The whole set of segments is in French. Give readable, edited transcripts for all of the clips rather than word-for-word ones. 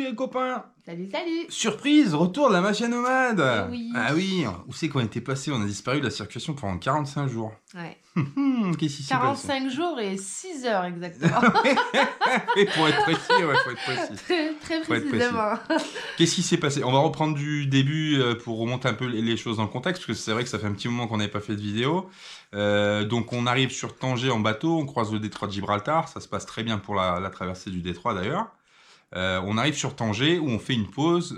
les copains. Salut, salut. Surprise, retour de la machine nomade. Eh oui. Ah oui, où c'est qu'on était passé? On a disparu de la circulation pendant 45 jours. Ouais. Qu'est-ce qui s'est passé? 45 jours et 6 heures exactement. Et pour être précis, ouais, faut être précis. Très Faut être précisément. Qu'est-ce qui s'est passé? On va reprendre du début pour remonter un peu les choses dans le contexte, parce que c'est vrai que ça fait un petit moment qu'on n'avait pas fait de vidéo. Donc on arrive sur Tanger en bateau, on croise le détroit de Gibraltar, ça se passe très bien pour la traversée du détroit d'ailleurs. On arrive sur Tanger où on fait une pause.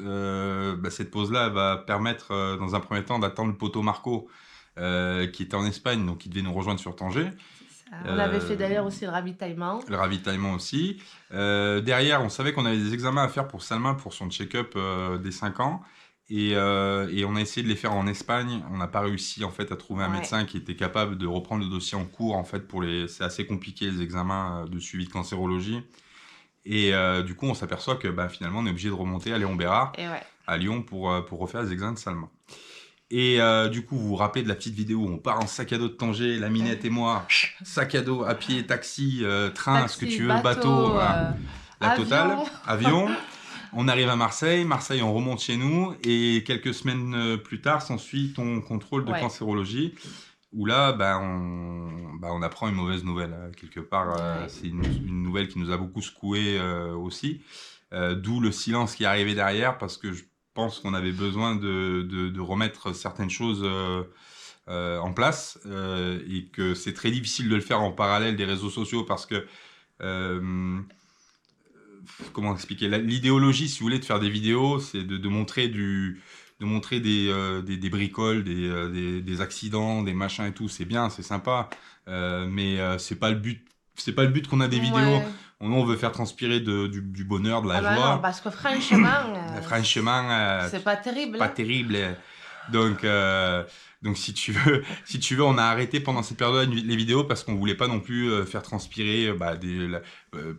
Cette pause-là va permettre dans un premier temps d'attendre le poteau Marco qui était en Espagne, donc il devait nous rejoindre sur Tanger. On avait fait d'ailleurs aussi le ravitaillement. Le ravitaillement aussi. Derrière, on savait qu'on avait des examens à faire pour Salma pour son check-up des 5 ans. Et on a essayé de les faire en Espagne. On n'a pas réussi en fait à trouver un médecin qui était capable de reprendre le dossier en cours. En fait, c'est assez compliqué les examens de suivi de cancérologie. Et du coup, on s'aperçoit que finalement, on est obligé de remonter à Léon Bérard, à Lyon, pour refaire les examens de Salma. Et du coup, vous vous rappelez de la petite vidéo où on part en sac à dos de Tanger, la Minette et moi, sac à dos, à pied, taxi, train, ce que tu veux, bateau, la avion. totale, avion. On arrive à Marseille, on remonte chez nous, et quelques semaines plus tard s'ensuit ton contrôle de cancérologie, où là, on apprend une mauvaise nouvelle. Quelque part, c'est une nouvelle qui nous a beaucoup secoué aussi, d'où le silence qui est arrivé derrière, parce que je pense qu'on avait besoin de remettre certaines choses en place, et que c'est très difficile de le faire en parallèle des réseaux sociaux, parce que comment expliquer, l'idéologie, si vous voulez, de faire des vidéos, c'est de montrer des bricoles, des accidents, des machins et tout. C'est bien, c'est sympa, mais c'est pas le but. C'est pas le but qu'on a des vidéos. On veut faire transpirer du bonheur, de la joie. Non, parce que franchement, c'est pas terrible. Pas terrible. Donc si tu veux, on a arrêté pendant cette période les vidéos parce qu'on voulait pas non plus faire transpirer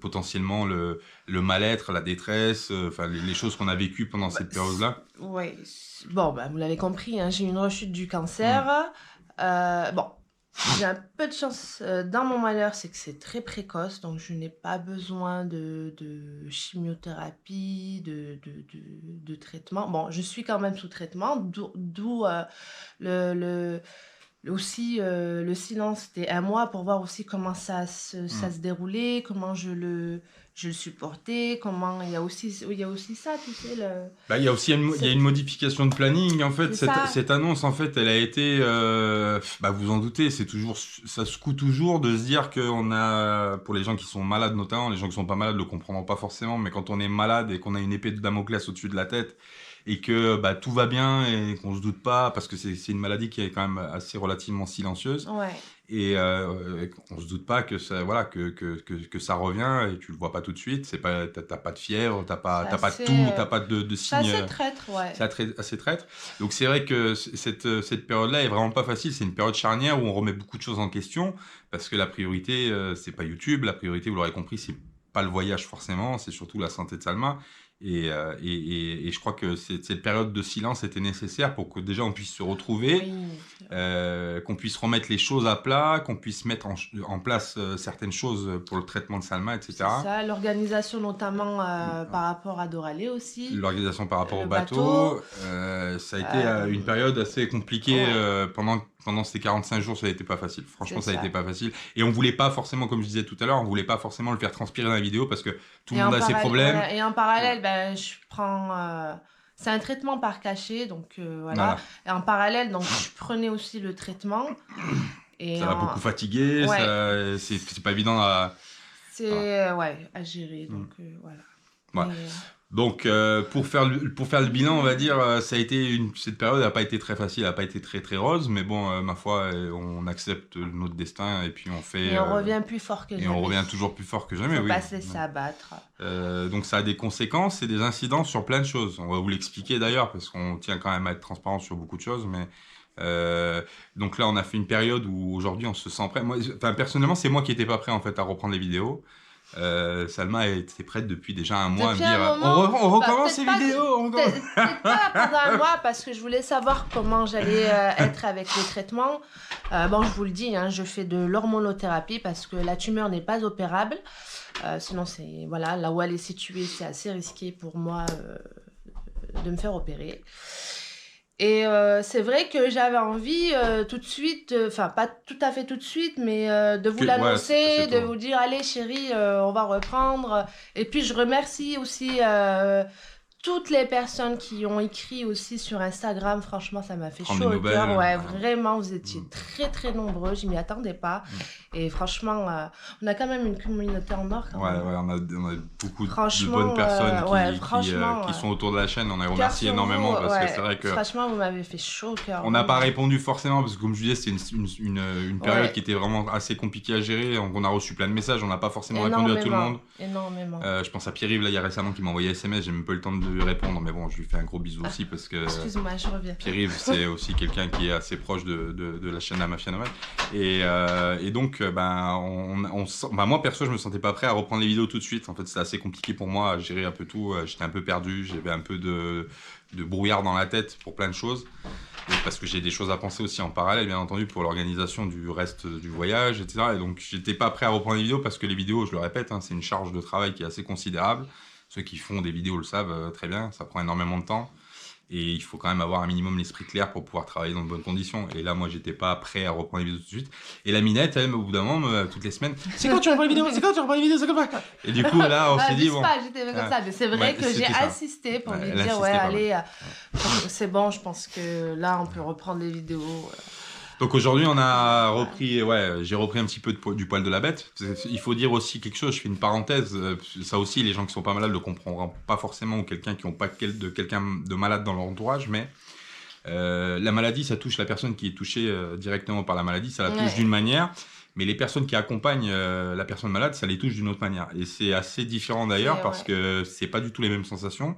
potentiellement le mal-être, la détresse, les choses qu'on a vécues pendant cette période-là. Oui. Bon, vous l'avez compris, hein, j'ai eu une rechute du cancer. J'ai un peu de chance dans mon malheur, c'est que c'est très précoce, donc je n'ai pas besoin de chimiothérapie, de traitement. Bon, je suis quand même sous traitement, d'où aussi le silence. C'était un mois pour voir aussi comment ça se déroulait, comment je le supportais, comment il y a aussi ça, tu sais. Il y a aussi une modification de planning en fait. Cette annonce en fait, elle a été, vous en doutez, ça secoue toujours de se dire qu'on a, pour les gens qui sont malades notamment, les gens qui sont pas malades le comprendront pas forcément, mais quand on est malade et qu'on a une épée de Damoclès au-dessus de la tête et que tout va bien et qu'on se doute pas, parce que c'est une maladie qui est quand même assez relativement silencieuse. Et on se doute pas que ça, que ça revient, et tu le vois pas tout de suite. C'est pas, t'as pas de fièvre, t'as pas de toux, t'as pas de signes. C'est assez traître, C'est assez traître. Donc c'est vrai que cette période-là est vraiment pas facile. C'est une période charnière où on remet beaucoup de choses en question, parce que la priorité, c'est pas YouTube. La priorité, vous l'aurez compris, c'est pas le voyage forcément, c'est surtout la santé de Salma. Et je crois que cette période de silence était nécessaire pour que déjà on puisse se retrouver, qu'on puisse remettre les choses à plat, qu'on puisse mettre en place certaines choses pour le traitement de Salma, etc. C'est ça, l'organisation notamment par rapport à Doralé aussi. L'organisation par rapport au bateau. Ça a été une période assez compliquée pendant ces 45 jours, ça n'a été pas facile. Franchement, ça n'a été pas facile. Et on voulait pas forcément, comme je disais tout à l'heure, on voulait pas forcément le faire transpirer dans la vidéo parce que tout le monde a ses problèmes. Et en parallèle, je prends... c'est un traitement par cachet, donc voilà. Et en parallèle, donc, je prenais aussi le traitement. Et ça m'a beaucoup fatigué, c'est pas évident à gérer, donc voilà. Donc, pour faire le bilan, on va dire, cette période n'a pas été très facile, n'a pas été très très rose, mais bon, ma foi, on accepte notre destin et puis on fait. Et on revient plus fort que jamais. Et on revient toujours plus fort que jamais, Faut pas se laisser abattre. Donc ça a des conséquences et des incidences sur plein de choses. On va vous l'expliquer d'ailleurs parce qu'on tient quand même à être transparent sur beaucoup de choses, mais. Donc là, on a fait une période où aujourd'hui on se sent prêt. Personnellement, c'est moi qui n'étais pas prêt en fait à reprendre les vidéos. Salma était prête depuis déjà un mois à me dire on recommence ces vidéos. Peut-être pas pendant un mois parce que je voulais savoir comment j'allais être avec les traitements. Je vous le dis, je fais de l'hormonothérapie parce que la tumeur n'est pas opérable. Sinon, c'est, voilà, là où elle est située, c'est assez risqué pour moi de me faire opérer. Et c'est vrai que j'avais envie tout de suite, enfin pas tout à fait tout de suite, mais de vous l'annoncer, de vous dire, allez chérie, on va reprendre. Et puis je remercie aussi toutes les personnes qui ont écrit aussi sur Instagram. Franchement, ça m'a fait chaud au cœur. Ouais, vraiment, vous étiez très très nombreux, je m'y attendais pas. Et franchement, on a quand même une communauté en or. Ouais, on a beaucoup de bonnes personnes qui sont autour de la chaîne. On les remercie énormément parce que c'est vrai que... Franchement, vous m'avez fait chaud au cœur. On n'a pas répondu forcément parce que comme je disais, c'était une période qui était vraiment assez compliquée à gérer. Donc on a reçu plein de messages, on n'a pas forcément répondu à tout le monde. Énormément. Je pense à Pierre-Yves, là, il y a récemment, qui m'a envoyé SMS, j'ai même pas eu le temps de lui répondre, mais bon, je lui fais un gros bisou aussi parce que... Excuse-moi, je reviens. Pierre-Yves, c'est aussi quelqu'un qui est assez proche de la chaîne La Mafia Nomade. Et donc, moi, perso, je me sentais pas prêt à reprendre les vidéos tout de suite. En fait, c'était assez compliqué pour moi à gérer un peu tout. J'étais un peu perdu, j'avais un peu de brouillard dans la tête pour plein de choses. Et parce que j'ai des choses à penser aussi en parallèle, bien entendu, pour l'organisation du reste du voyage, etc. Et donc, j'étais pas prêt à reprendre les vidéos parce que les vidéos, je le répète, c'est une charge de travail qui est assez considérable. Ceux qui font des vidéos le savent très bien, ça prend énormément de temps. Et il faut quand même avoir un minimum l'esprit clair pour pouvoir travailler dans de bonnes conditions. Et là, moi, j'étais pas prêt à reprendre les vidéos tout de suite. Et la Minette, elle, au bout d'un moment, toutes les semaines, c'est quand tu reprends les vidéos, c'est quand tu reprends les vidéos, c'est comme ça. Et du coup, là, on s'est dit, bon. J'étais comme ça, mais c'est vrai que j'ai insisté pour lui dire, ouais, allez, c'est bon, je pense que là, on peut reprendre les vidéos. Donc aujourd'hui, on a repris, j'ai repris un petit peu du poil de la bête. Il faut dire aussi quelque chose, je fais une parenthèse, ça aussi, les gens qui sont pas malades ne le comprendront pas forcément, ou quelqu'un qui n'ont pas quelqu'un de malade dans leur entourage, mais la maladie, ça touche la personne qui est touchée directement par la maladie, ça la touche d'une manière, mais les personnes qui accompagnent la personne malade, ça les touche d'une autre manière. Et c'est assez différent d'ailleurs, parce que c'est pas du tout les mêmes sensations.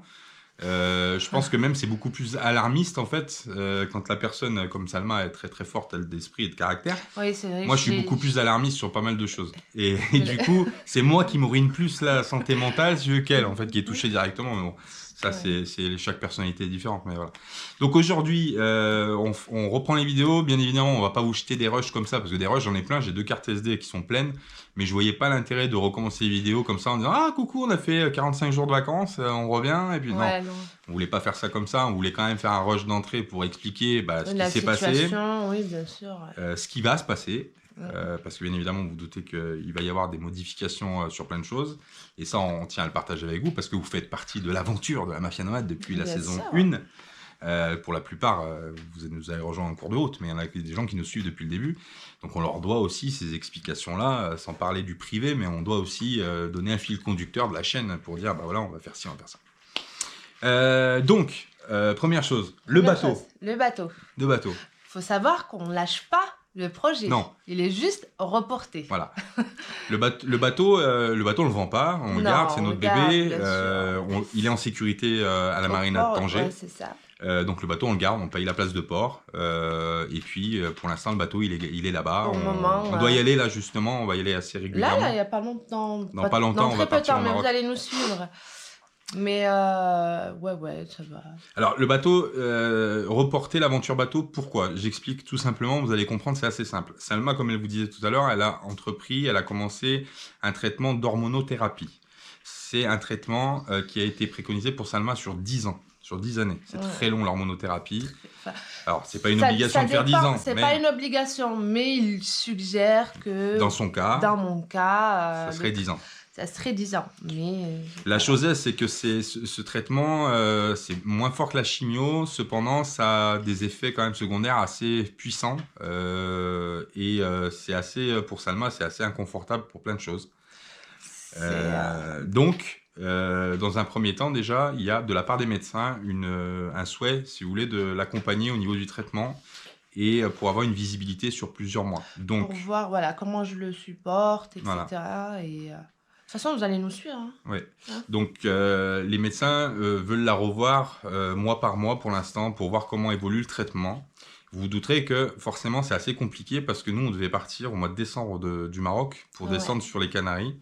Je pense que même c'est beaucoup plus alarmiste en fait quand la personne comme Salma est très très forte d'esprit et de caractère. Oui, c'est vrai. Moi je suis beaucoup plus alarmiste sur pas mal de choses et du coup c'est moi qui m'urine plus la santé mentale si je veux qu'elle en fait qui est touchée directement, mais bon ça c'est chaque personnalité est différente, mais voilà. Donc aujourd'hui on reprend les vidéos, bien évidemment on va pas vous jeter des rushs comme ça parce que des rushs j'en ai plein, j'ai 2 cartes SD qui sont pleines. Mais je voyais pas l'intérêt de recommencer les vidéos comme ça en disant « Ah, coucou, on a fait 45 jours de vacances, on revient. » Et puis non, on voulait pas faire ça comme ça. On voulait quand même faire un rush d'entrée pour expliquer ce qui s'est passé. Oui, bien sûr. Ce qui va se passer. Parce que bien évidemment, vous vous doutez qu'il va y avoir des modifications sur plein de choses. Et ça, on tient à le partager avec vous parce que vous faites partie de l'aventure de la Mafia Nomade depuis la saison 1. Pour la plupart, vous nous avez rejoint en cours de route, mais il y en a des gens qui nous suivent depuis le début. Donc on leur doit aussi ces explications-là, sans parler du privé, mais on doit aussi donner un fil conducteur de la chaîne pour dire, bah voilà, on va faire ci, on va faire ça. Donc, première chose, le bateau. Le bateau. De bateau. Faut savoir qu'on lâche pas le projet. Non. Il est juste reporté. Voilà. Le bateau, on le vend pas, on le garde, c'est notre bébé. Il est en sécurité à la marina de Tanger. Ouais, c'est ça. Donc le bateau on le garde, on paye la place de port et puis pour l'instant le bateau il est là-bas. On doit y aller là justement, on va y aller assez régulièrement. Là il n'y a pas longtemps. Dans pas longtemps on va partir au Maroc. Mais vous allez nous suivre. Mais ouais, ça va. Alors le bateau, reporter l'aventure bateau, pourquoi? J'explique tout simplement, vous allez comprendre, c'est assez simple. Salma, comme elle vous disait tout à l'heure, elle a commencé un traitement d'hormonothérapie. C'est un traitement qui a été préconisé pour Salma sur 10 ans. Sur 10 années. C'est très long l'hormonothérapie. Alors, c'est pas une obligation de faire 10 ans. C'est pas une obligation, mais il suggère que... Dans mon cas... ça serait 10 ans. Ça serait 10 ans. Mais... La chose est, c'est que ce traitement, c'est moins fort que la chimio. Cependant, ça a des effets quand même secondaires assez puissants. C'est assez, pour Salma, c'est assez inconfortable pour plein de choses. Donc... dans un premier temps, déjà, il y a de la part des médecins un souhait, si vous voulez, de l'accompagner au niveau du traitement et pour avoir une visibilité sur plusieurs mois. Donc, pour voir comment je le supporte, etc. Voilà. Et, de toute façon, vous allez nous suivre. Hein. Oui. Donc, les médecins veulent la revoir mois par mois pour l'instant pour voir comment évolue le traitement. Vous vous douterez que forcément, c'est assez compliqué parce que nous, on devait partir au mois de décembre du Maroc pour descendre sur les Canaries.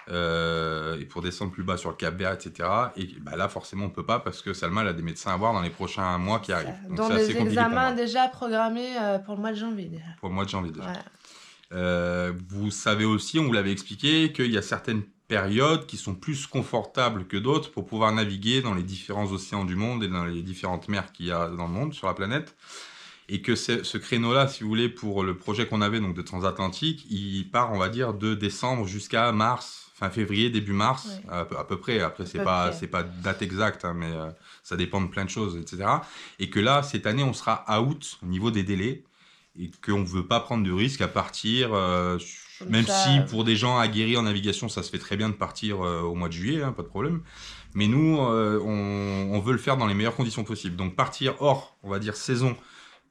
Et pour descendre plus bas sur le Cap-Vert, etc. Et là, forcément, on peut pas parce que Salma elle a des médecins à voir dans les prochains mois qui arrivent. Donc, dans des examens déjà programmés pour le mois de janvier. Déjà. Pour le mois de janvier déjà. Vous savez aussi, on vous l'avait expliqué, qu'il y a certaines périodes qui sont plus confortables que d'autres pour pouvoir naviguer dans les différents océans du monde et dans les différentes mers qu'il y a dans le monde, sur la planète. Et que ce créneau-là, si vous voulez, pour le projet qu'on avait donc de transatlantique, il part, on va dire, de décembre jusqu'à mars, fin février, début mars, à peu près. Après, c'est pas date exacte, hein, mais ça dépend de plein de choses, etc. Et que là, cette année, on sera out au niveau des délais et qu'on ne veut pas prendre de risque à partir, même si pour des gens aguerris en navigation, ça se fait très bien de partir au mois de juillet, hein, pas de problème. Mais nous, on veut le faire dans les meilleures conditions possibles. Donc partir hors, on va dire, saison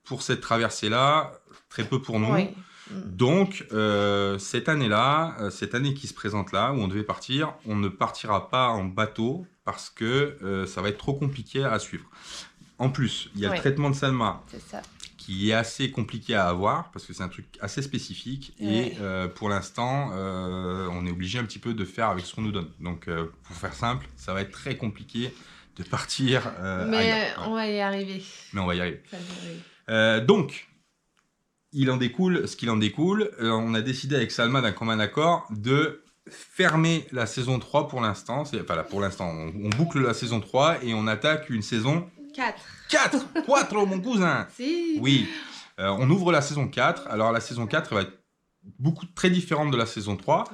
pour cette traversée-là, très peu pour nous. Oui. Donc, cette année-là, cette année qui se présente là, où on devait partir, on ne partira pas en bateau parce que ça va être trop compliqué à suivre. En plus, il y a le traitement de Salma qui est assez compliqué à avoir parce que c'est un truc assez spécifique et pour l'instant, on est obligé un petit peu de faire avec ce qu'on nous donne. Donc, pour faire simple, ça va être très compliqué de partir ailleurs. On va y arriver. Mais on va y arriver. Donc, ce qu'il en découle, on a décidé avec Salma d'un commun accord de fermer la saison 3 pour l'instant. Enfin, là, pour l'instant, on boucle la saison 3 et on attaque une saison 4, mon cousin. Si. Oui, on ouvre la saison 4. Alors, la saison 4 va être très différente de la saison 3.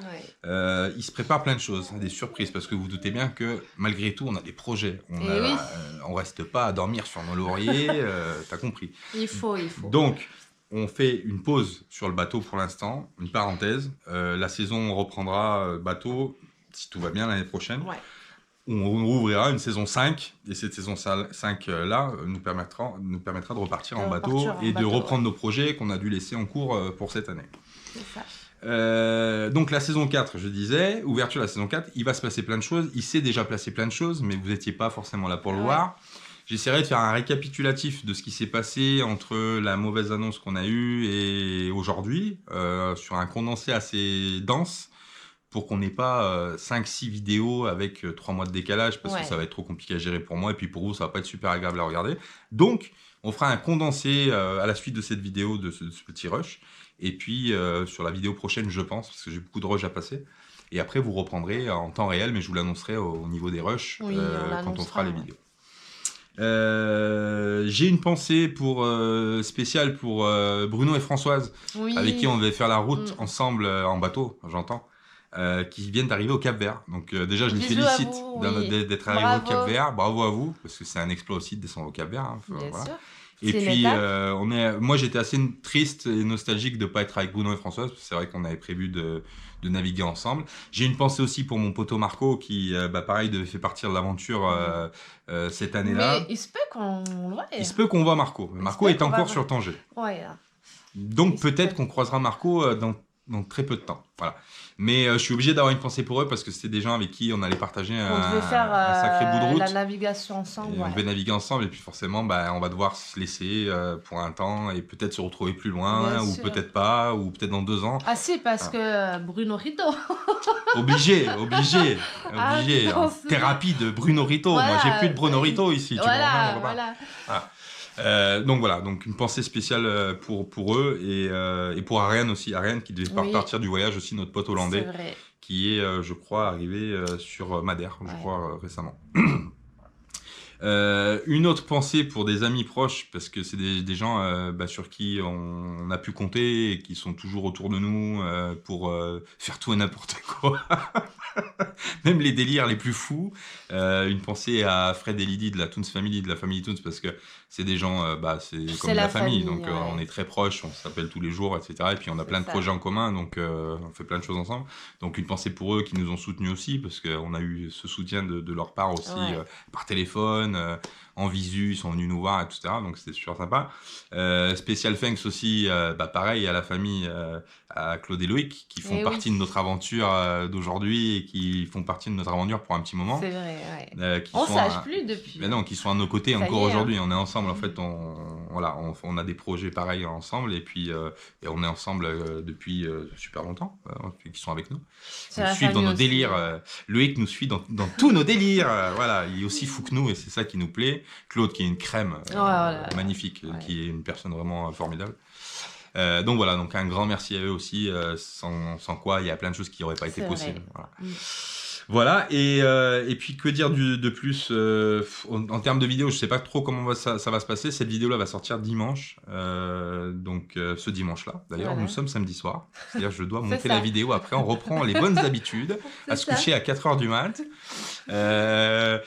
Il se prépare plein de choses, des surprises, parce que vous doutez bien que malgré tout, on a des projets. On reste pas à dormir sur nos lauriers, t'as compris. Il faut. Donc, on fait une pause sur le bateau pour l'instant, une parenthèse. La saison reprendra bateau, si tout va bien, l'année prochaine. On rouvrira une saison 5, et cette saison 5-là nous permettra de repartir en bateau et de reprendre nos projets qu'on a dû laisser en cours pour cette année. C'est ça. Donc la saison 4, je disais, ouverture de la saison 4, il va se passer plein de choses. Il s'est déjà placé plein de choses, mais vous n'étiez pas forcément là pour le voir. J'essaierai de faire un récapitulatif de ce qui s'est passé entre la mauvaise annonce qu'on a eue et aujourd'hui, sur un condensé assez dense, pour qu'on n'ait pas 5-6 vidéos avec 3 mois de décalage, parce que ça va être trop compliqué à gérer pour moi, et puis pour vous, ça va pas être super agréable à regarder. Donc, on fera un condensé à la suite de cette vidéo, de ce petit rush, et puis sur la vidéo prochaine, je pense, parce que j'ai beaucoup de rushs à passer. Et après, vous reprendrez en temps réel, mais je vous l'annoncerai au niveau des rushs quand on fera les vidéos. J'ai une pensée spéciale pour Bruno et Françoise, avec qui on devait faire la route ensemble en bateau, j'entends. Qui viennent d'arriver au Cap-Vert. Donc déjà, je me félicite d'être arrivé au Cap-Vert. Bravo à vous, parce que c'est un exploit aussi de descendre au Cap-Vert. Hein. Bien sûr. Et puis, moi, j'étais assez triste et nostalgique de ne pas être avec Bruno et Françoise, parce que c'est vrai qu'on avait prévu de naviguer ensemble. J'ai une pensée aussi pour mon poteau Marco, qui, pareil, devait faire partir de l'aventure cette année-là. Mais il se peut qu'on le voie. Il se peut qu'on voit Marco. Marco est encore sur Tanger. Donc, peut-être qu'on croisera Marco dans très peu de temps. Voilà. Mais je suis obligé d'avoir une pensée pour eux parce que c'était des gens avec qui on allait partager un sacré bout de route. La navigation ensemble. On devait naviguer ensemble et puis forcément, on va devoir se laisser pour un temps et peut-être se retrouver plus loin ou peut-être pas ou peut-être dans 2 ans. Ah si, parce que Bruno Rito. Obligé. Thérapie de Bruno Rito. Voilà. Moi, j'ai plus de Bruno Rito ici. Voilà. Donc voilà, donc une pensée spéciale pour eux et pour Ariane aussi. Ariane qui devait partir du voyage aussi, notre pote hollandais, qui est, je crois, arrivé sur Madère, je crois, récemment. Une autre pensée pour des amis proches, parce que c'est des gens sur qui on a pu compter et qui sont toujours autour de nous pour faire tout et n'importe quoi. Même les délires les plus fous. Une pensée à Fred et Lydie de la Toons Family, de la famille Toons, parce que c'est des gens, c'est comme la famille, donc on est très proches, on s'appelle tous les jours, etc. Et puis on a plein de projets en commun, donc on fait plein de choses ensemble. Donc une pensée pour eux qui nous ont soutenus aussi, parce qu'on a eu ce soutien de leur part aussi, par téléphone, en visu, ils sont venus nous voir, etc. Donc c'était super sympa. Spécial thanks aussi, pareil, à la famille, à Claude et Loïc, qui font partie de notre aventure d'aujourd'hui et qui font partie de notre aventure pour un petit moment. C'est vrai, on ne sache plus depuis. Mais non, qui sont à nos côtés encore aujourd'hui. On est ensemble, en fait, on a des projets pareils ensemble et puis et on est ensemble depuis super longtemps, qui sont avec nous. Ils nous suivent dans nos délires. Loïc nous suit dans tous nos délires. Voilà, il est aussi fou que nous et c'est ça qui nous plaît. Claude qui est une crème magnifique, qui est une personne vraiment formidable. Donc voilà, donc un grand merci à eux aussi, sans quoi il y a plein de choses qui n'auraient pas été possibles. Voilà. Voilà, et puis que dire de plus en termes de vidéo, je sais pas trop comment ça va se passer. Cette vidéo-là va sortir dimanche, donc ce dimanche-là. D'ailleurs, Voilà. nous sommes samedi soir, c'est-à-dire je dois C'est monter ça. la vidéo. Après, on reprend les bonnes habitudes, C'est à se ça. coucher à 4h du mat. Je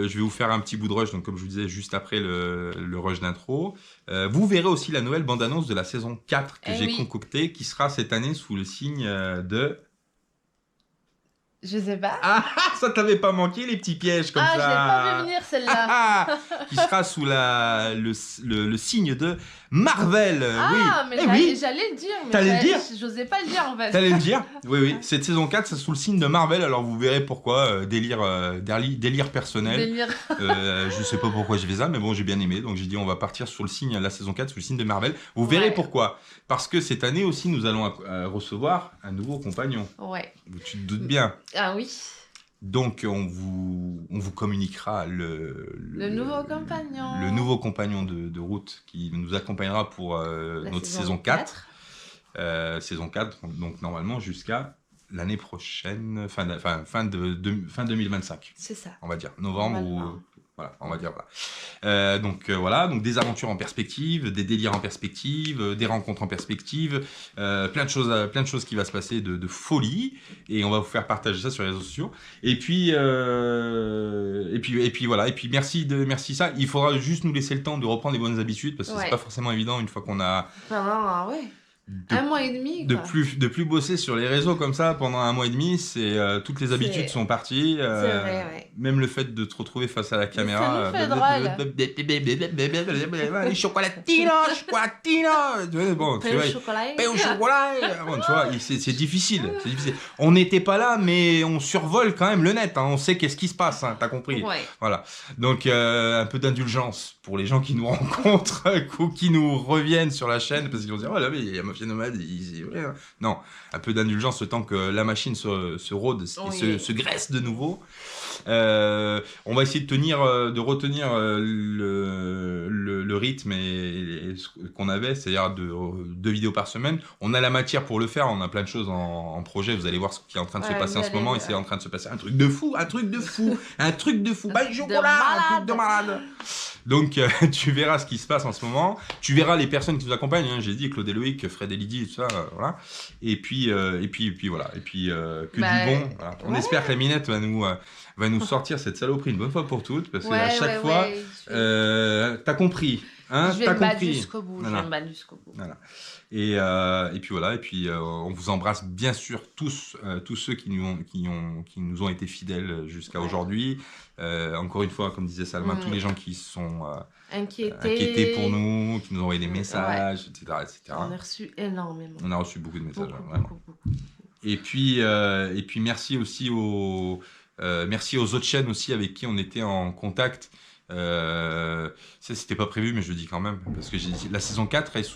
vais vous faire un petit bout de rush, donc comme je vous disais, juste après le rush d'intro. Vous verrez aussi la nouvelle bande-annonce de la saison 4 que Eh j'ai oui. concoctée, qui sera cette année sous le signe de... Je sais pas. Ah, ça t'avait pas manqué les petits pièges comme Ah, je l'ai pas ça. vu venir celle-là. Qui sera sous le signe de Marvel. Ah, mais Eh oui. j'allais le dire. Mais T'allais le dire j'osais pas le dire en fait. T'allais le dire. Oui. Cette saison 4, c'est sous le signe de Marvel. Alors vous verrez pourquoi. Délire personnel. Délire. Je sais pas pourquoi j'ai fait ça, mais bon, j'ai bien aimé. Donc j'ai dit, on va partir sur le signe, la saison 4, sous le signe de Marvel. Vous verrez pourquoi. Parce que cette année aussi, nous allons recevoir un nouveau compagnon. Ouais. Tu te doutes bien. Ah oui. Donc on vous communiquera le nouveau compagnon. Le nouveau compagnon de route qui nous accompagnera pour notre saison 4. Saison 4, donc normalement jusqu'à l'année prochaine, fin 2025. C'est ça. On va dire novembre ou... Voilà, on va dire voilà. Donc des aventures en perspective, des délires en perspective, des rencontres en perspective, plein de choses qui va se passer de folie, et on va vous faire partager ça sur les réseaux sociaux. Et puis voilà. Et puis merci ça. Il faudra juste nous laisser le temps de reprendre les bonnes habitudes, parce que c'est pas forcément évident une fois qu'on a. Ouais. Un mois et demi. Quoi. De plus bosser sur les réseaux comme ça pendant un mois et demi, c'est toutes les habitudes sont parties. C'est vrai, ouais. Même le fait de te retrouver face à la caméra. Ça nous fait drôle. Chocolatino. Bon, tu vois. Pain au chocolat. Bon, tu vois, c'est difficile. On n'était pas là, mais on survole quand même le net. Hein. On sait qu'est-ce qui se passe. Hein, t'as compris. Ouais. Voilà. Donc un peu d'indulgence pour les gens qui nous rencontrent ou qui nous reviennent sur la chaîne, parce qu'ils vont dire oh là mais il y a Mafia Nomade, non, un peu d'indulgence le temps que la machine se rôde et se graisse de nouveau. On va essayer de retenir le rythme et ce qu'on avait, c'est-à-dire 2 vidéos par semaine. On a la matière pour le faire, on a plein de choses en projet. Vous allez voir ce qui est en train de se passer en ce moment, et c'est en train de se passer un truc de fou, bah, chocolat, un truc de malade. Donc tu verras ce qui se passe en ce moment, tu verras les personnes qui nous accompagnent, hein, j'ai dit Claude et Loïc, Fred et Lydie, tout ça, voilà. Et puis voilà, et puis que du bon. Voilà. On espère que la Minette va nous sortir cette saloperie une bonne fois pour toutes, parce qu'à chaque fois, t'as compris, hein, je vais me battre jusqu'au bout. Voilà. Et puis voilà, et puis on vous embrasse bien sûr tous ceux qui nous ont été fidèles jusqu'à aujourd'hui. Encore une fois, comme disait Salma, tous les gens qui sont inquiétés pour nous, qui nous ont envoyé des messages, etc. On a reçu énormément. On a reçu beaucoup de messages, vraiment. Beaucoup. Et puis merci aussi merci aux autres chaînes aussi avec qui on était en contact. Ça c'était pas prévu, mais je le dis quand même, parce que la saison 4 est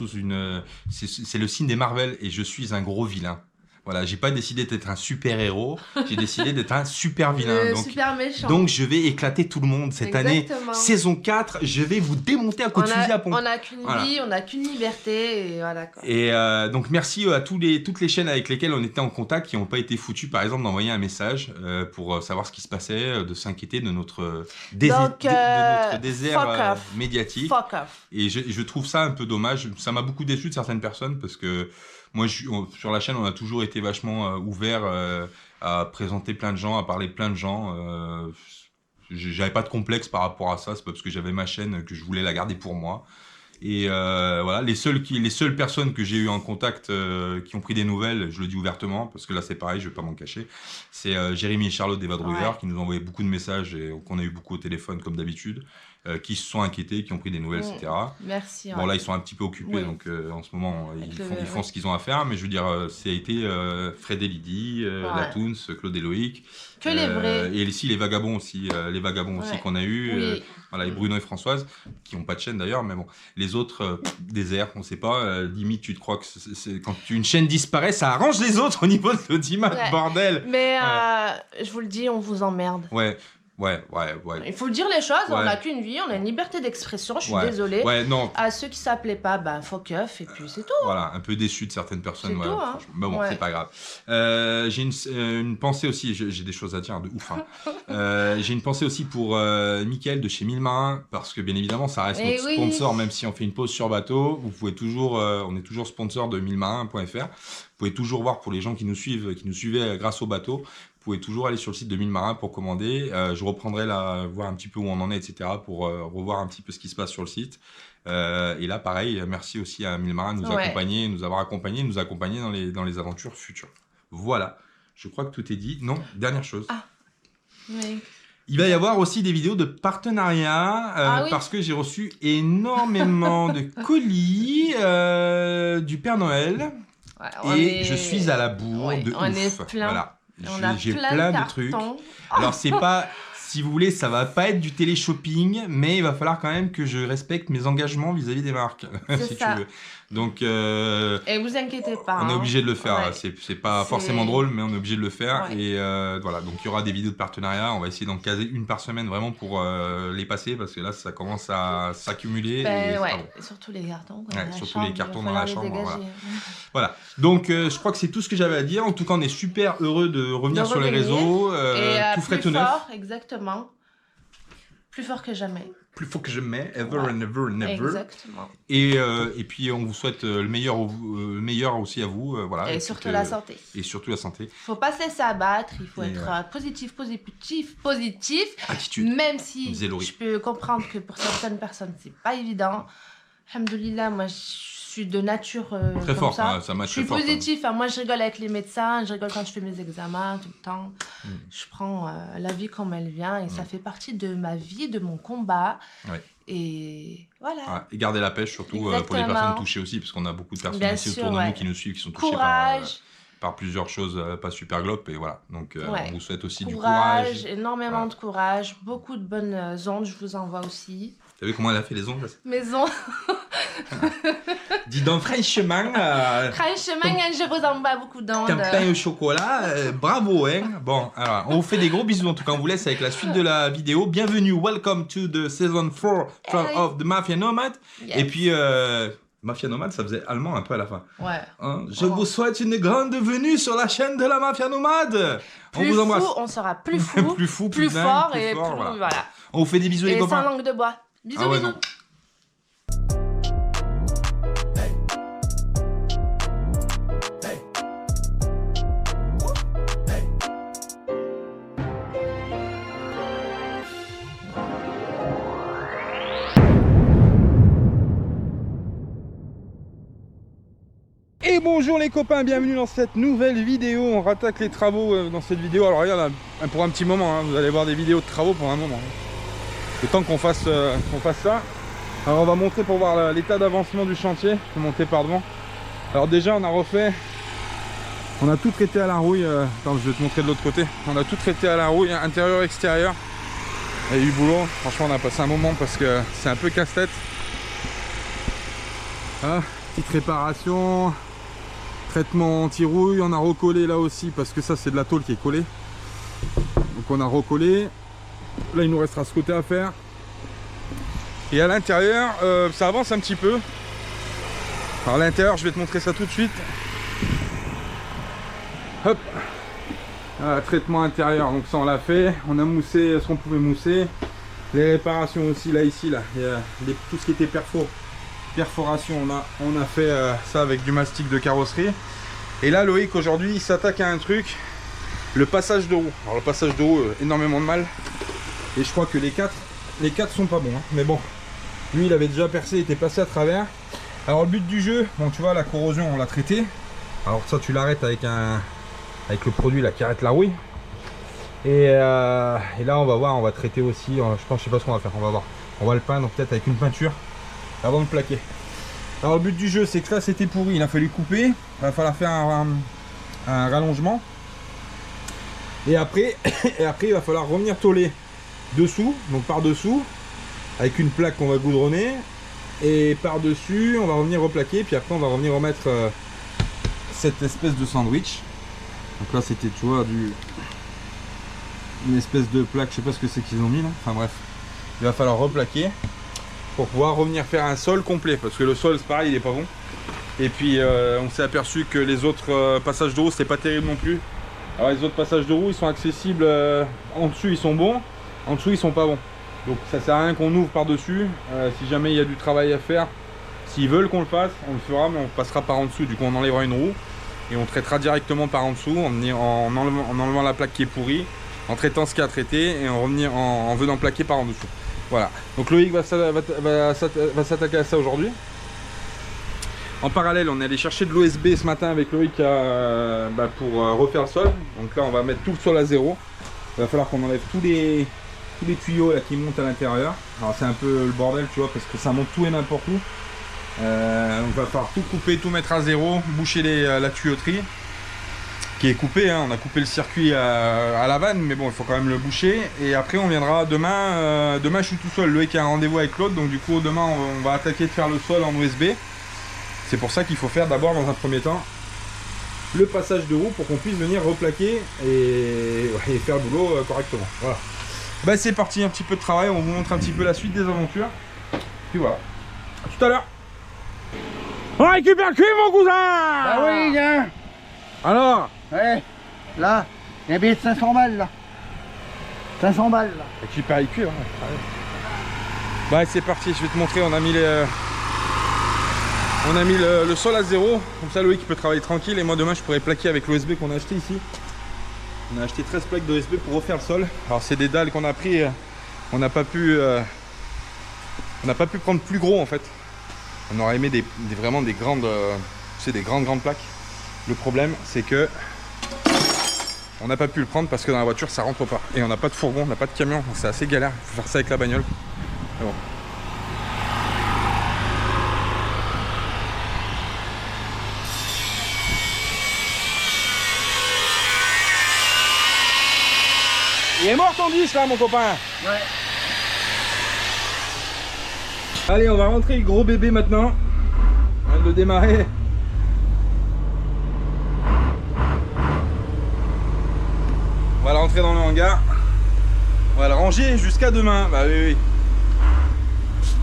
c'est le signe des Marvel, et je suis un gros vilain. Voilà, j'ai pas décidé d'être un super héros, j'ai décidé d'être un super vilain. Super méchant. Donc je vais éclater tout le monde cette année. Saison 4, je vais vous démonter à coup de fusil à pompe. On n'a qu'une vie, on n'a qu'une liberté, et voilà quoi. Et donc merci à toutes les chaînes avec lesquelles on était en contact, qui n'ont pas été foutues par exemple d'envoyer un message pour savoir ce qui se passait, de s'inquiéter de notre désert médiatique. Fuck off. Et je trouve ça un peu dommage. Ça m'a beaucoup déçu de certaines personnes, parce que moi, sur la chaîne, on a toujours été vachement ouvert à présenter plein de gens, à parler plein de gens. J'avais pas de complexe par rapport à ça. C'est pas parce que j'avais ma chaîne que je voulais la garder pour moi. Et voilà, les seules personnes que j'ai eu en contact qui ont pris des nouvelles, je le dis ouvertement, parce que là c'est pareil, je vais pas m'en cacher, c'est Jérémy et Charlotte d'Evadrouillard, qui nous ont envoyé beaucoup de messages et qu'on a eu beaucoup au téléphone comme d'habitude, qui se sont inquiétés, qui ont pris des nouvelles, etc. Merci. Bon là ils sont un petit peu occupés, donc en ce moment ils font ce qu'ils ont à faire, mais je veux dire, ça a été Fred et Lydie, Latoons, Claude et Loïc. Que les vrais. Et ici les vagabonds aussi qu'on a eu, voilà, et Bruno et Françoise, qui n'ont pas de chaîne d'ailleurs, mais bon, les autres, désert, on sait pas, limite tu te crois que quand une chaîne disparaît, ça arrange les autres au niveau de l'audimat, bordel. Mais je vous le dis, on vous emmerde. Ouais. Ouais. Il faut dire les choses, on Ouais. n'a qu'une vie, on a une liberté d'expression, je suis Ouais. désolée. Ouais, non. À ceux qui s'appelaient pas, ben faut keuf, et puis c'est tout. Voilà, un peu déçu de certaines personnes. C'est Ouais, tout, hein. franchement. Mais bon, Ouais. c'est pas grave. J'ai une pensée aussi, j'ai des choses à dire de ouf. Hein. J'ai une pensée aussi pour Mickaël de chez Mille Marins, parce que bien évidemment, ça reste Eh notre oui. sponsor, même si on fait une pause sur bateau. Vous pouvez toujours, on est toujours sponsor de millemarins.fr. Vous pouvez toujours voir pour les gens qui nous suivent, qui nous suivaient grâce au bateau. Vous pouvez toujours aller sur le site de Mille Marins pour commander. Je reprendrai voir un petit peu où on en est, etc. pour revoir un petit peu ce qui se passe sur le site. Et là, pareil, merci aussi à Mille Marins de nous accompagner, nous avoir accompagnés, nous accompagner dans les aventures futures. Voilà, je crois que tout est dit. Non, dernière chose. Ah, oui. Il va y avoir aussi des vidéos de partenariat parce que j'ai reçu énormément de colis du Père Noël et je suis à la bourre de on ouf. est plein. Voilà. On a J'ai plein de de trucs. cartons. Alors c'est pas, si vous voulez, ça va pas être du télé-shopping, mais il va falloir quand même que je respecte mes engagements vis-à-vis des marques, si ça. tu veux. Donc Et vous inquiétez pas. on est obligé de le faire. Ouais. C'est pas forcément drôle, mais on est obligé de le faire. Ouais. Et voilà, donc il y aura des vidéos de partenariat. On va essayer d'en caser une par semaine vraiment pour les passer parce que là, ça commence à s'accumuler. Ben et ouais, c'est pas bon. et surtout les cartons. Quoi, Ouais, dans la surtout chambre, les cartons il va dans la falloir les chambre, dégager. Voilà. Donc je crois que c'est tout ce que j'avais à dire. En tout cas, on est super heureux de revenir sur les réseaux. Et tout frais, plus tout neuf. fort, exactement. Plus fort que jamais. Plus fort que jamais, ever and ever and ever. Exactement. Et puis on vous souhaite le meilleur aussi à vous. Voilà. Et puis surtout la santé. Et surtout la santé. Faut pas se laisser abattre, il faut Et être positif. Attitude. Même si Disait Laurie. je peux comprendre que pour certaines personnes, c'est pas évident. Alhamdoulilah, moi je suis de nature Très comme fort, ça. ça m'a Je suis très fort. positif, hein. Moi je rigole avec les médecins, je rigole quand je fais mes examens tout le temps. Je prends la vie comme elle vient et ça fait partie de ma vie, de mon combat. Ouais. Et voilà. Ouais, et garder la pêche surtout pour les Exactement. personnes touchées aussi, parce qu'on a beaucoup de personnes Bien ici sûr, autour de nous ouais. qui nous suivent, qui sont touchées Courage, par plusieurs choses pas super glopes. Et voilà, donc Ouais. on vous souhaite aussi du courage, courage. énormément Voilà. de courage, beaucoup de bonnes ondes, je vous envoie aussi. T'as vu comment elle a fait les ongles? Maison, Dis donc franchement, franchement, je vous envoie beaucoup d'ondes. qu'un pain au chocolat, bravo hein. Bon, alors on vous fait des gros bisous en tout cas, on vous laisse avec la suite de la vidéo. Bienvenue, welcome to the season 4 of the Mafia Nomad. Yes. Et puis Mafia Nomad, ça faisait allemand un peu à la fin. Ouais. Hein, je vous souhaite une grande venue sur la chaîne de la Mafia Nomade. On Plus vous embrasse. fou, on sera plus fou, plus fou, plus dingue, fort plus et fort, plus voilà. voilà. On vous fait des bisous les Et sans copains. langue de bois. Bisous, Ah ouais, bisous. non. Et bonjour les copains, bienvenue dans cette nouvelle vidéo. On rattaque les travaux dans cette vidéo. Alors regarde, pour un petit moment, hein, vous allez voir des vidéos de travaux pour un moment. Le temps qu'on fasse ça. Alors on va montrer pour voir l'état d'avancement du chantier. Je vais monter par devant. Alors déjà on a refait, on a tout traité à la rouille. Attends, je vais te montrer de l'autre côté. On a tout traité à la rouille, intérieur, extérieur. Il y a eu du boulot. Franchement on a passé un moment parce que c'est un peu casse-tête. Ah, petite réparation. Traitement anti-rouille, on a recollé là aussi parce que ça c'est de la tôle qui est collée. Donc on a recollé. Là il nous restera ce côté à faire. Et à l'intérieur, ça avance un petit peu. Alors à l'intérieur, je vais te montrer ça tout de suite. Hop. Traitement intérieur, donc ça on l'a fait. On a moussé ce qu'on pouvait mousser. Les réparations aussi là, ici, là. Il y a tout ce qui était perforation, on a fait ça avec du mastic de carrosserie. Et là Loïc aujourd'hui il s'attaque à un truc, le passage de roue. Alors le passage de roue, énormément de mal. Et je crois que les quatre sont pas bons, hein. Mais bon, lui il avait déjà percé, il était passé à travers. Alors le but du jeu, bon tu vois la corrosion on l'a traité. Alors ça tu l'arrêtes avec le produit là qui arrête la rouille. Et là on va voir, on va traiter aussi, je sais pas ce qu'on va faire, on va voir. On va le peindre peut-être avec une peinture avant de plaquer. Alors le but du jeu c'est que là c'était pourri, il a fallu couper, il va falloir faire un rallongement. Et après, il va falloir revenir tôler dessous, donc par dessous, avec une plaque qu'on va goudronner. Et par dessus on va revenir replaquer, puis après on va revenir remettre cette espèce de sandwich. Donc là c'était tu vois une espèce de plaque, je sais pas ce que c'est qu'ils ont mis là. Enfin bref, il va falloir replaquer pour pouvoir revenir faire un sol complet. Parce que le sol, c'est pareil, il est pas bon. Et puis on s'est aperçu que les autres passages de roue, c'était pas terrible non plus. Alors les autres passages de roue, ils sont accessibles, en dessus ils sont bons, en dessous ils sont pas bons. Donc ça sert à rien qu'on ouvre par-dessus. Si jamais il y a du travail à faire, s'ils veulent qu'on le fasse, on le fera, mais on passera par en dessous. Du coup on enlèvera une roue et on traitera directement par en dessous en enlevant la plaque qui est pourrie, en traitant ce qu'il y a à traiter et en venant plaquer par en dessous. Voilà, donc Loïc va s'attaquer à ça aujourd'hui. En parallèle, on est allé chercher de l'OSB ce matin avec Loïc pour refaire le sol. Donc là, on va mettre tout le sol à zéro. Il va falloir qu'on enlève tous les tuyaux là, qui montent à l'intérieur. Alors c'est un peu le bordel, tu vois, parce que ça monte tout et n'importe où. On va falloir tout couper, tout mettre à zéro, boucher la tuyauterie qui est coupée. Hein. On a coupé le circuit à la vanne, mais bon, il faut quand même le boucher. Et après, on viendra demain. Demain, je suis tout seul. Loïc a un rendez-vous avec Claude, donc du coup, demain, on va attaquer de faire le sol en OSB. C'est pour ça qu'il faut faire d'abord dans un premier temps le passage de roue pour qu'on puisse venir replaquer et faire le boulot correctement. Voilà. Bah c'est parti, un petit peu de travail, on vous montre un petit peu la suite des aventures. Puis voilà. À tout à l'heure. On récupère le cul mon cousin. Ah oui, viens. Alors Ouais, là, il y a un billet de 500 balles là. 500 balles là. Récupère le cul. Hein. Bah c'est parti, je vais te montrer, on a mis le sol à zéro, comme ça Loïc peut travailler tranquille et moi demain je pourrais plaquer avec l'OSB qu'on a acheté ici. On a acheté 13 plaques d'OSB pour refaire le sol. Alors c'est des dalles qu'on a pris, on n'a pas pu prendre plus gros en fait. On aurait aimé vraiment des grandes, des grandes plaques. Le problème c'est que on n'a pas pu le prendre parce que dans la voiture ça rentre pas. Et on n'a pas de fourgon, on n'a pas de camion, donc c'est assez galère, il faut faire ça avec la bagnole. Mais bon. Il est mort ton disque là mon copain. Ouais. Allez on va rentrer le gros bébé maintenant. On vient de le démarrer. On va le rentrer dans le hangar. On va le ranger jusqu'à demain. Bah oui.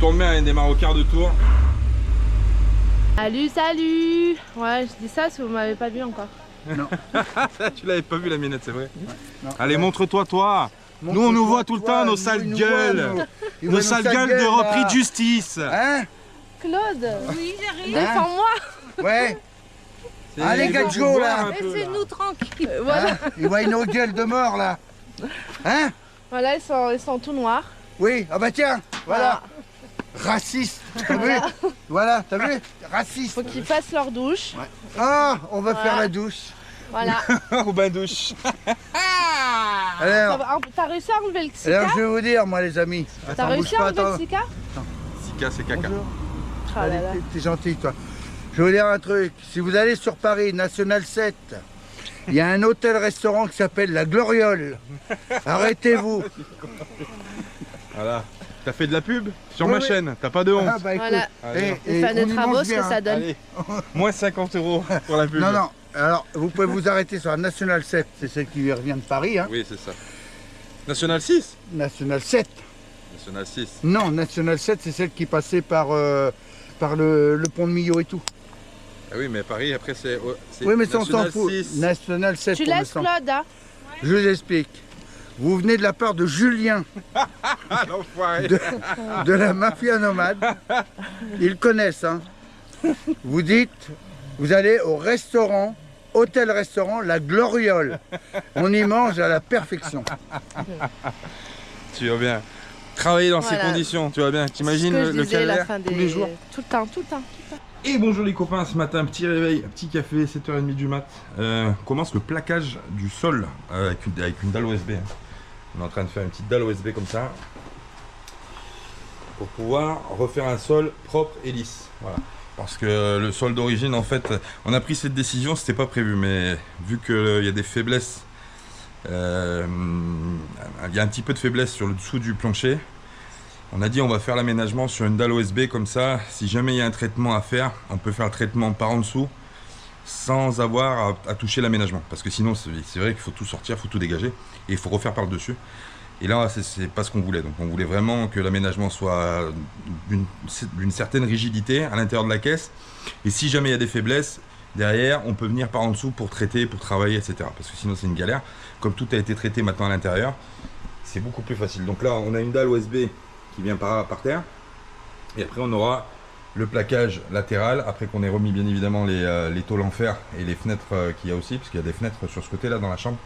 Tourne bien, il démarre au quart de tour. Salut, salut. Ouais, je dis ça si vous m'avez pas vu encore. Non. Tu l'avais pas vu la minette, c'est vrai. Non. Allez, montre-toi, toi. Nous, on nous voit tout le temps, nos sales gueules. Nos sales gueules de repris de justice. Hein? Claude. Oui, j'arrive. Hein? Défends-moi. Ouais. C'est Allez, les Gadjo, gens qu'on là. voit un peu, Laissez-nous tranquilles. Hein? Voilà. Ils voient nos gueules de mort là. Hein? Voilà, ils sont tout noirs. Oui, ah bah tiens, voilà. Raciste, t'as vu? Voilà, t'as vu? Raciste. Faut qu'ils fassent leur douche. Ouais. Ah, on va Voilà. faire la douche. Voilà. Au bain douche. Alors, T'as réussi à enlever le Sika? alors je vais vous dire, moi les amis. T'as Attends, réussi bouge à pas, enlever le attends. Sika? Sika, c'est caca. Bonjour. Ah là là. Allez, t'es gentil toi. Je vais vous dire un truc. Si vous allez sur Paris, National 7, il y a un hôtel-restaurant qui s'appelle La Gloriole. Arrêtez-vous. Voilà. T'as fait de la pub sur Oui, ma oui. chaîne, t'as pas de honte. Ah bah écoute. Voilà. Allez, On fait on des y travaux, mange ce que bien. ça donne. allez. Moins 50 € pour la pub. Non, non. Alors, vous pouvez vous arrêter sur la National 7, c'est celle qui revient de Paris. Hein. Oui, c'est ça. National 6 National 7. National 6. Non, National 7, c'est celle qui passait par le pont de Millau et tout. Ah oui, mais Paris, après, c'est Oui, mais ça, on s'en National fout. 6. National 7 Tu pour laisses l'instant. Claude, hein? Je vous explique. Vous venez de la part de Julien, Ah, l'enfoiré. de la mafia nomade. Ils connaissent, hein. Vous dites, vous allez au restaurant, hôtel-restaurant, la Gloriole. On y mange à la perfection. Tu vas bien. Travailler dans ces Voilà. conditions, tu vas bien. T'imagines Ce que je le disais, la calvaire fin tous les jours. Tout le temps, tout le temps. Et bonjour les copains, ce matin, petit réveil, petit café, 7h30 du mat. Commence le plaquage du sol avec une dalle OSB. Hein. On est en train de faire une petite dalle OSB comme ça. Pour pouvoir refaire un sol propre et lisse. Voilà. Parce que le sol d'origine, en fait, on a pris cette décision, c'était pas prévu, mais vu qu'il y a des faiblesses, il y a un petit peu de faiblesse sur le dessous du plancher. On a dit on va faire l'aménagement sur une dalle OSB comme ça, si jamais il y a un traitement à faire, on peut faire le traitement par en dessous. sans avoir à toucher l'aménagement. Parce que sinon, c'est vrai qu'il faut tout sortir, il faut tout dégager, et il faut refaire par-dessus. Et là, c'est pas ce qu'on voulait. Donc on voulait vraiment que l'aménagement soit d'une certaine rigidité à l'intérieur de la caisse. Et si jamais il y a des faiblesses, derrière, on peut venir par en dessous pour traiter, pour travailler, etc. Parce que sinon, c'est une galère. Comme tout a été traité maintenant à l'intérieur, c'est beaucoup plus facile. Donc là, on a une dalle OSB qui vient par terre. Et après, on aura le plaquage latéral. Après qu'on ait remis, bien évidemment, les tôles en fer et les fenêtres qu'il y a aussi. Parce qu'il y a des fenêtres sur ce côté-là dans la chambre.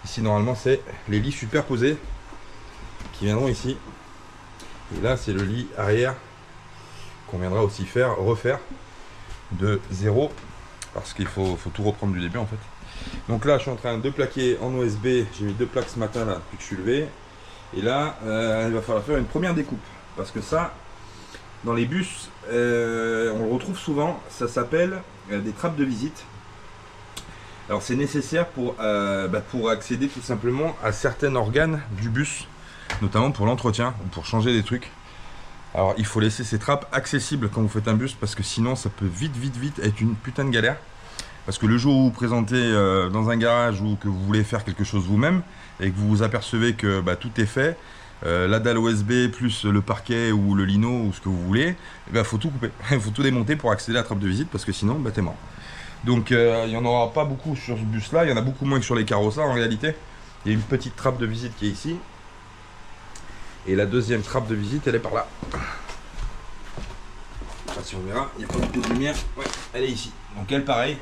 Ici, normalement, c'est les lits superposés qui viendront ici. Et là, c'est le lit arrière qu'on viendra aussi refaire de zéro. Parce qu'il faut tout reprendre du début, en fait. Donc là, je suis en train de plaquer en OSB. J'ai mis 2 plaques ce matin, là, depuis que je suis levé. Et là, il va falloir faire une première découpe. Parce que ça, dans les bus, on le retrouve souvent. Ça s'appelle des trappes de visite. Alors, c'est nécessaire pour accéder tout simplement à certains organes du bus. Notamment pour l'entretien ou pour changer des trucs. Alors, il faut laisser ces trappes accessibles quand vous faites un bus. Parce que sinon, ça peut vite être une putain de galère. Parce que le jour où vous vous présentez dans un garage ou que vous voulez faire quelque chose vous-même et que vous vous apercevez que tout est fait, la dalle OSB plus le parquet ou le lino ou ce que vous voulez, il faut tout couper, il faut tout démonter pour accéder à la trappe de visite parce que sinon t'es mort. Donc il n'y en aura pas beaucoup sur ce bus là, il y en a beaucoup moins que sur les carrossas en réalité. Il y a une petite trappe de visite qui est ici et la deuxième trappe de visite elle est par là. Si on verra, il n'y a pas beaucoup de lumière, ouais, elle est ici. Donc elle pareil.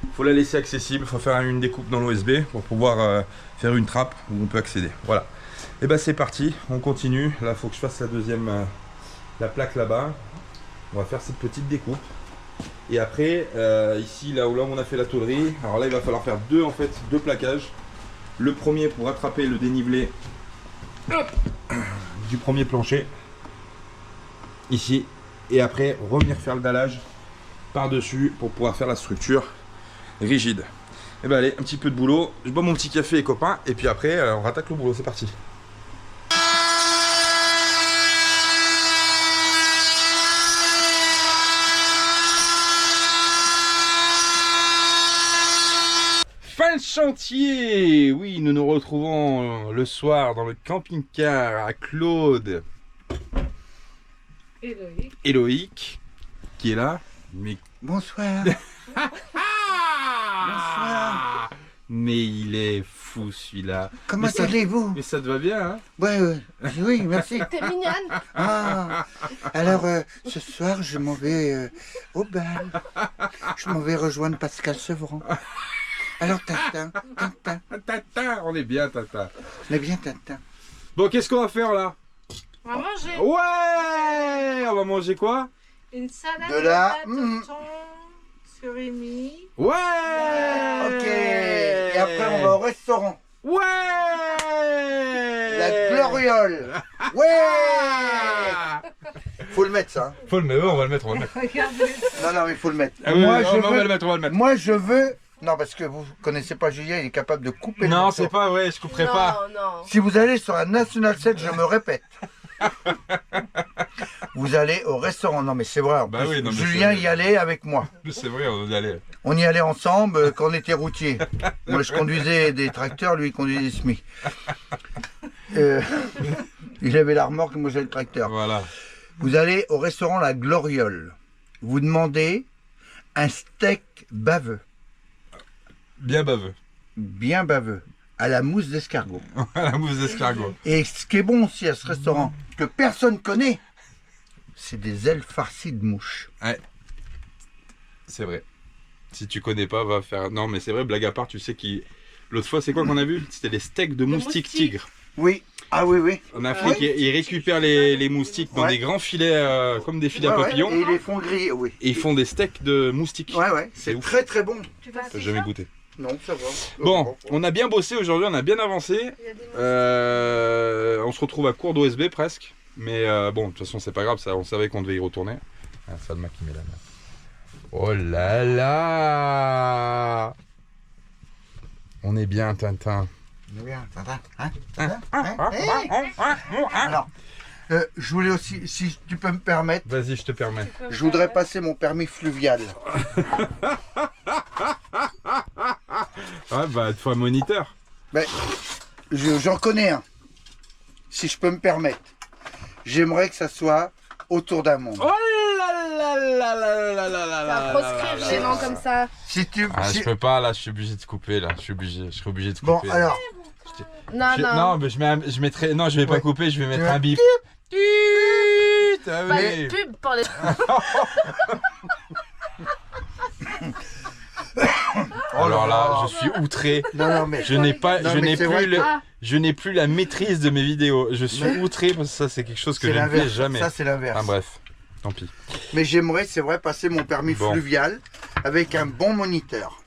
Il faut la laisser accessible, il faut faire une découpe dans l'OSB pour pouvoir faire une trappe où on peut accéder. Voilà. Et c'est parti, on continue. Là, il faut que je fasse la deuxième, la plaque là-bas. On va faire cette petite découpe. Et après, ici, là où on a fait la tôlerie, alors là, il va falloir faire deux plaquages. Le premier pour attraper le dénivelé du premier plancher, ici. Et après, revenir faire le dallage par-dessus pour pouvoir faire la structure rigide. Et allez, un petit peu de boulot, je bois mon petit café les copains et puis après on rattaque le boulot, c'est parti. Fin de chantier. Oui, nous nous retrouvons le soir dans le camping-car à Claude. Éloïc qui est là. Mais... Bonsoir. Bonsoir. Mais il est fou celui-là. Comment allez-vous? Mais ça te va bien, hein? Ouais, oui, merci. T'es mignonne. Ah, alors ce soir, je m'en vais au bal. Je m'en vais rejoindre Pascal Sevran. Alors, Tintin. Tintin, on est bien, Tintin. On est bien, Tintin. Bon, qu'est-ce qu'on va faire là? On va manger. Ouais! On va manger quoi? Une salade De la... thon surimi. Ouais! Ok. Et après, on va au restaurant. Ouais! La Gloriole. Ouais! Faut le mettre, ça. Hein. Faut le mettre, on va le mettre, Regardez. Non, mais il faut le mettre. Ah oui, on va le mettre. Moi, je veux... Non, parce que vous connaissez pas Julien, il est capable de couper le Non, morceau. c'est pas, ouais, je couperai pas. Non. Si vous allez sur un National 7, je me répète. Vous allez au restaurant. Non, mais c'est vrai. En plus, oui, non, mais Julien y allait avec moi. C'est vrai, on y allait. On y allait ensemble quand on était routier. Moi, je conduisais des tracteurs, lui, il conduisait des SMI. Il avait la remorque, moi, j'avais le tracteur. Voilà. Vous allez au restaurant La Gloriole. Vous demandez un steak baveux. Bien baveux. Bien baveux. À la mousse d'escargot. À la mousse d'escargot. Et ce qui est bon aussi à ce restaurant, que personne connaît, c'est des ailes farcies de mouches. Ouais. C'est vrai. Si tu connais pas, va faire. Non, mais c'est vrai, blague à part, tu sais qui. L'autre fois, c'est quoi qu'on a vu? C'était les steaks de moustiques tigres. Oui. Ah oui. En Afrique, ils récupèrent les moustiques dans des grands filets, comme des filets à papillons. Et ils les font griller, oui. Et ils font des steaks de moustiques. Ouais. C'est ouf. très très bon. J'ai jamais goûté. Non, ça va. Bon, on a bien bossé aujourd'hui, on a bien avancé. On se retrouve à court d'OSB presque. Mais bon, de toute façon, c'est pas grave, ça, on savait qu'on devait y retourner. Ah, Salma qui met la main. Oh là là! On est bien, Tintin. On est bien, Tintin. Hein? Alors, Je voulais aussi, si tu peux me permettre, Vas-y, je te permets. je voudrais passer mon permis fluvial. Ouais, bah, il te faut un moniteur. Ben, j'en connais un. Si je peux me permettre. J'aimerais que ça soit autour d'un monde. Oh là là là là là là là Ça va proscrire les noms comme ça. Si tu... Ah, si- je peux pas, là, je suis obligé de couper, là. Je serai obligé de Bon, couper. alors, Non, non. Non, mais je mettrai. Non, je vais pas Ouais. couper, je vais mettre Tu vas- un bip. Ah Pas oui. de pub pour les. Alors là, je suis outré. non, mais... Je n'ai pas, Non, je mais n'ai c'est vrai plus, le- que- Ah. je n'ai plus la maîtrise de mes vidéos. Je suis Mais- outré parce que ça, c'est quelque chose que C'est je ne fais l'inverse. jamais. Ça, c'est l'inverse. Ah bref, tant pis. Mais j'aimerais, c'est vrai, passer mon permis Bon. fluvial avec un bon moniteur.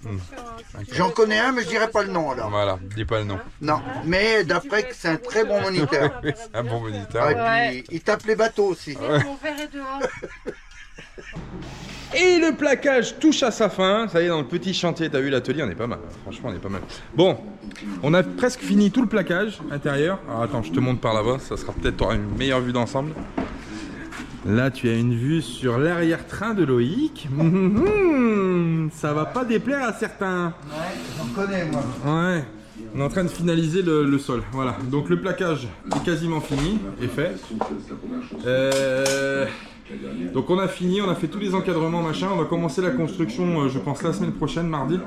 J'en connais un, mais je dirais pas le nom alors. Voilà, dis pas le nom. Non, mais d'après que c'est un très bon moniteur. Un bon moniteur. Ah, et Ouais. puis, il tape les bateaux aussi. Mon verre est dehors. Et le plaquage touche à sa fin. Ça y est, dans le petit chantier, t'as vu l'atelier, on est pas mal. Franchement, on est pas mal. Bon, on a presque fini tout le plaquage intérieur. Alors attends, je te montre par là-bas. Ça sera peut-être, t'auras une meilleure vue d'ensemble. Là, tu as une vue sur l'arrière-train de Loïc. Ça va pas déplaire à certains. Ouais, j'en connais moi. Ouais. On est en train de finaliser le sol. Voilà. Donc le plaquage est quasiment fini, est fait. Donc on a fini, on a fait tous les encadrements, machin. On va commencer la construction, je pense, la semaine prochaine, mardi.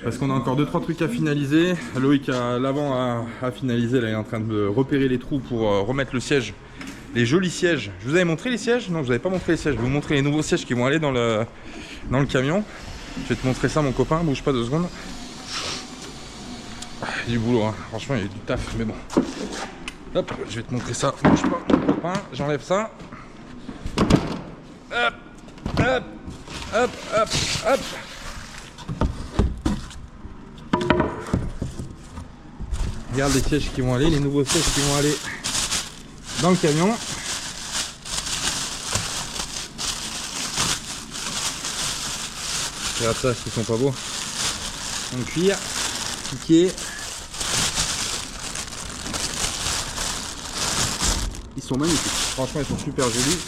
Parce qu'on a encore 2-3 trucs à finaliser. Loïc, l'avant a finalisé. Là, il est en train de repérer les trous pour remettre le siège. Les jolis sièges. Je vous avais montré les sièges? Non, je vous avais pas montré les sièges. Je vais vous montrer les nouveaux sièges qui vont aller dans le camion. Je vais te montrer ça, mon copain. Bouge pas 2 secondes. Il y a du boulot, hein. Franchement, il y a du taf, mais bon. Hop, je vais te montrer ça. Bouge pas, mon copain. J'enlève ça. Hop, hop, hop, hop, hop. Regarde les sièges qui vont aller, les nouveaux sièges qui vont aller dans le camion. Regarde ça, ils sont pas beaux. En cuir, piqué. Ils sont magnifiques. Franchement, ils sont super jolis.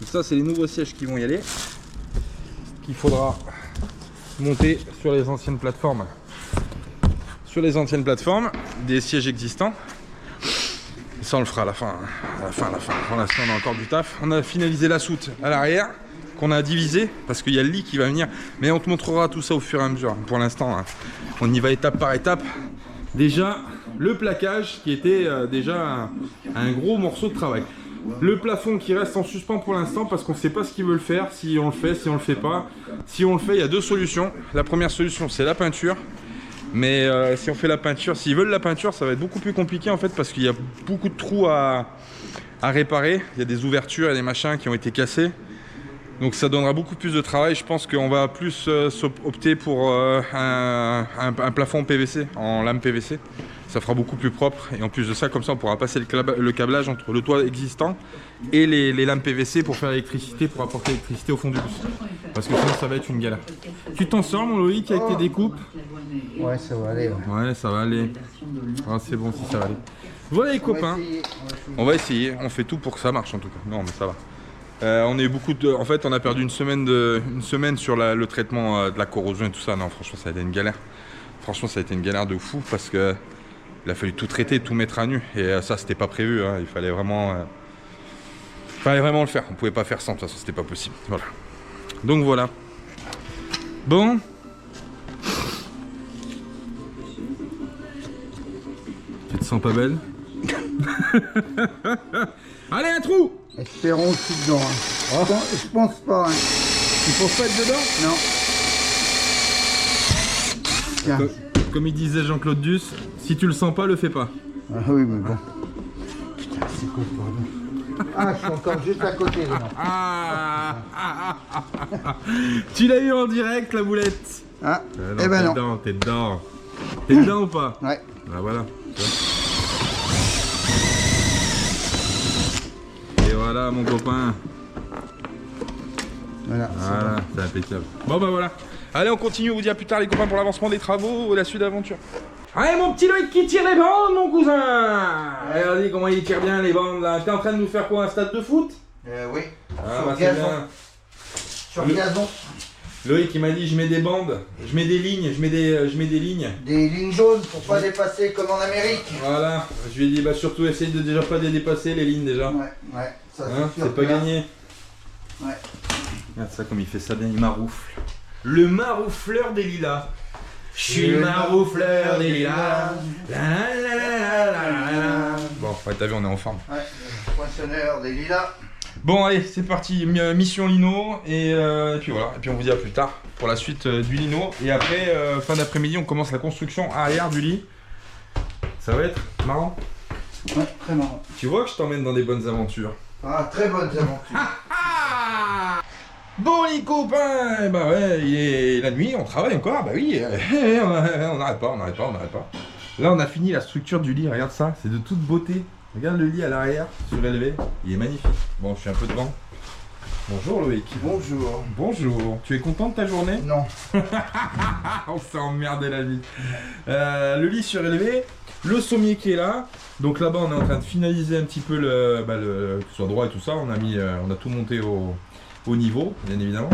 Et ça, c'est les nouveaux sièges qui vont y aller. Qu'il faudra monter sur les anciennes plateformes. Sur les anciennes plateformes, des sièges existants. Et ça, on le fera à la fin. Hein. À la fin. Pour l'instant, on a encore du taf. On a finalisé la soute à l'arrière, qu'on a divisé, parce qu'il y a le lit qui va venir. Mais on te montrera tout ça au fur et à mesure. Pour l'instant, hein, on y va étape par étape. Déjà, le plaquage qui était déjà un gros morceau de travail. Le plafond qui reste en suspens pour l'instant parce qu'on ne sait pas ce qu'ils veulent faire, si on le fait, si on le fait pas. Si on le fait, il y a 2 solutions. La première solution, c'est la peinture. Mais si on fait la peinture, s'ils veulent la peinture, ça va être beaucoup plus compliqué en fait parce qu'il y a beaucoup de trous à réparer. Il y a des ouvertures et des machins qui ont été cassés. Donc ça donnera beaucoup plus de travail. Je pense qu'on va plus opter pour un plafond PVC, en lame PVC. Ça fera beaucoup plus propre. Et en plus de ça, comme ça, on pourra passer le câblage entre le toit existant et les lames PVC pour faire l'électricité, pour apporter l'électricité au fond du bus. Parce que sinon, ça va être une galère. Tu t'en sors, mon Loïc, avec tes découpes? Ouais, ça va aller. Ouais, ça va aller. Ah, c'est bon si ça va aller. Voilà les copains. On va essayer. On fait tout pour que ça marche en tout cas. Non, mais ça va. On a eu beaucoup de... En fait, on a perdu une semaine sur le traitement de la corrosion et tout ça. Non, franchement, ça a été une galère. Franchement, ça a été une galère de fou parce que il a fallu tout traiter, tout mettre à nu. Et ça, c'était pas prévu. Hein. Il fallait vraiment le faire. On pouvait pas faire sans. De toute façon, c'était pas possible. Voilà. Donc voilà. Bon. Tu te sens pas belle? Allez, un trou! Espérons que je suis dedans. Hein. Oh. Je pense pas. Hein. Tu penses pas être dedans? Non. Tiens. Comme il disait Jean-Claude Duss, si tu le sens pas, le fais pas. Ah oui, mais bon. Putain, c'est quoi ce bordel? Ah, je suis encore juste à côté. Tu l'as eu en direct, la boulette. Ah, Non, eh ben non. T'es dedans. T'es dedans ou pas? Ouais. Bah voilà. Et voilà, mon copain. Voilà. Voilà, c'est impeccable. Bon bah voilà. Allez, on continue, on vous dit à plus tard les copains pour l'avancement des travaux ou la suite d'aventure. Allez, mon petit Loïc qui tire les bandes, mon cousin. Regardez comment il tire bien les bandes là. T'es en train de nous faire quoi, un stade de foot? Oui. Ah, Sur bah, c'est gazon. bien. Sur gazon. Loïc il m'a dit je mets des bandes, je mets des lignes, je mets des lignes. Des lignes jaunes pour pas dépasser comme en Amérique. Voilà, je lui ai dit bah surtout essaye de déjà pas les dépasser les lignes déjà. Ouais, ça Hein, c'est sûr. c'est pas gagné. Ouais. Regarde ça comme il fait ça bien, il maroufle. Le maroufleur des lilas. Je suis le maroufleur des lilas. La, la, la, la, la, la. Bon, ouais, t'as vu, on est en forme. Ouais, le poinçonneur des lilas. Bon, allez, c'est parti. Mission lino. Et puis voilà. Et puis on vous dit à plus tard pour la suite du lino. Et après, fin d'après-midi, on commence la construction arrière du lit. Ça va être marrant. Ouais, très marrant. Tu vois que je t'emmène dans des bonnes aventures. Ah, très bonnes aventures. Bon les copains, bah ouais, il est la nuit, on travaille encore, bah oui, on n'arrête pas. Là on a fini la structure du lit, regarde ça, c'est de toute beauté. Regarde le lit à l'arrière, surélevé, il est magnifique. Bon, je suis un peu devant. Bonjour Loïc. Bonjour. Bonjour, tu es content de ta journée? Non. On s'est emmerdé la vie. Le lit surélevé, le sommier qui est là. Donc là-bas on est en train de finaliser un petit peu que ce soit droit et tout ça. On a tout monté au niveau, bien évidemment.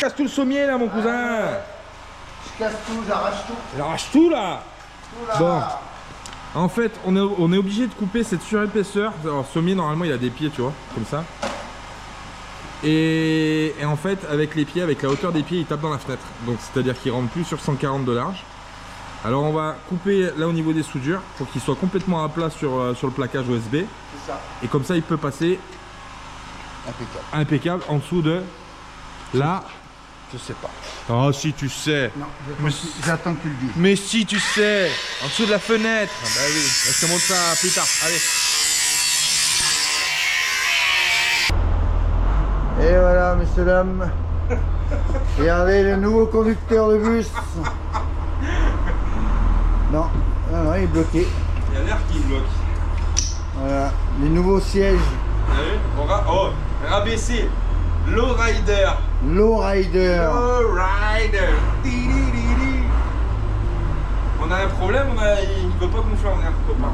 Casse tout le sommier là mon cousin. Je casse tout, j'arrache tout. J'arrache tout là. Tout là. Bon. En fait, on est obligé de couper cette surépaisseur. Alors, le sommier, normalement, il a des pieds, tu vois, comme ça. Et en fait, avec les pieds, avec la hauteur des pieds, il tape dans la fenêtre. Donc, c'est-à-dire qu'il rentre plus sur 140 de large. Alors, on va couper là au niveau des soudures pour qu'il soit complètement à plat sur le plaquage OSB. C'est ça. Et comme ça, il peut passer impeccable en dessous de là. Je sais pas. Oh, si tu sais. Non, j'attends que tu le dises. Mais si tu sais, en dessous de la fenêtre. Ah bah oui, je te montre ça plus tard. Allez. Et voilà, messieurs, dames. Regardez le nouveau conducteur de bus. Non, non, il est bloqué. Il y a l'air qui bloque. Voilà, les nouveaux sièges. Vous avez vu? Oh, rabaissé. Low rider. Low Rider. Low rider. On a un problème, il veut pas gonfler en air, copain.